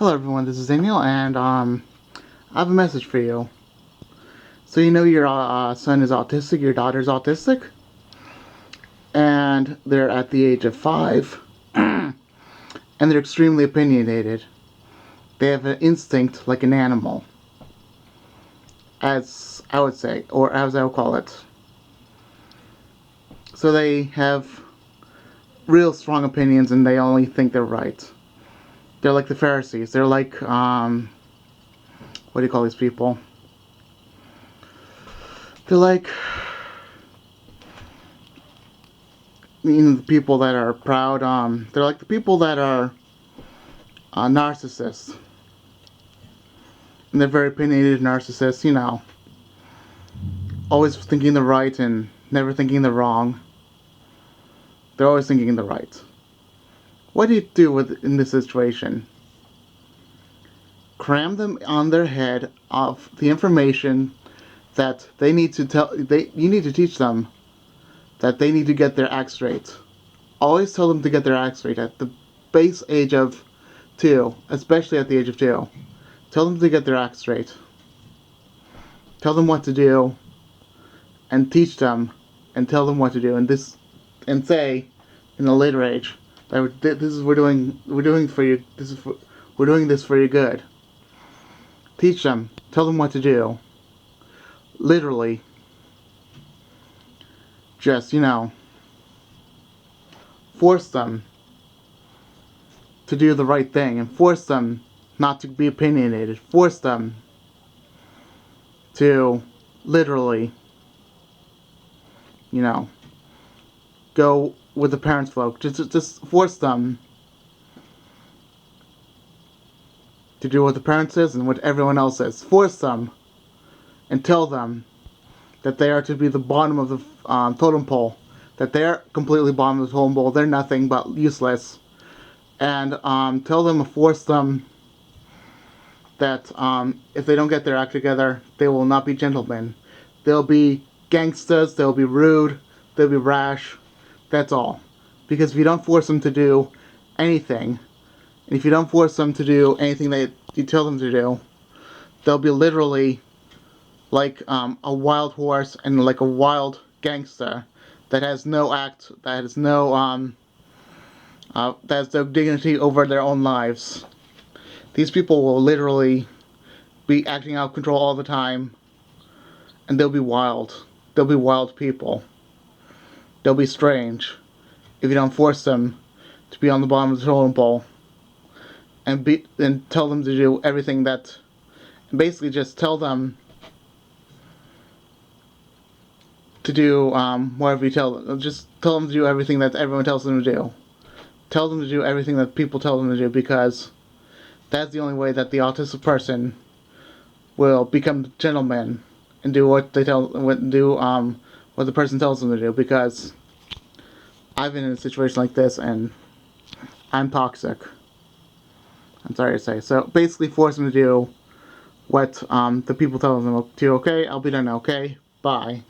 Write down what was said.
Hello everyone, this is Daniel, and I have a message for you. So you know your son is autistic, your daughter's autistic, and they're at the age of 5, and they're extremely opinionated. They have an instinct like an animal, as I would say, or as I would call it. So they have real strong opinions, and they only think they're right. They're like the Pharisees. They're like, what do you call these people? They're like, the people that are proud. They're like the people that are narcissists. And they're very opinionated narcissists, always thinking the right and never thinking the wrong. They're always thinking the right. What do you do in this situation? Cram them on their head of the information that they need to you need to teach them that they need to get their act straight. Always tell them to get their act straight at the base age of 2, especially at the age of 2. Tell them to get their act straight. Tell them what to do, and teach them, and tell them what to do, and say, in a later age, that we're doing for you. We're doing this for your good. Teach them. Tell them what to do. Literally. Just force them to do the right thing, and force them not to be opinionated. Force them to literally, go with the parents' flow. Just force them to do what the parents says and what everyone else says. Force them and tell them that they are to be the bottom of the totem pole. That they're completely bottom of the totem pole. They're nothing but useless. And tell them, force them that if they don't get their act together, they will not be gentlemen. They'll be gangsters. They'll be rude. They'll be rash. That's all. Because if you don't force them to do anything, and if you don't force them to do anything that you tell them to do, they'll be literally like a wild horse and like a wild gangster that has no act, that has no dignity over their own lives. These people will literally be acting out of control all the time, and they'll be wild. They'll be wild people. They'll be strange if you don't force them to be on the bottom of the totem pole and tell them to do everything that. Basically, just tell them to do whatever you tell them. Just tell them to do everything that everyone tells them to do. Tell them to do everything that people tell them to do, because that's the only way that the autistic person will become gentlemen and do what they what the person tells them to do. Because I've been in a situation like this, and I'm toxic. I'm sorry to say. So basically, force them to do what the people tell them to. Okay, I'll be done. Okay, bye.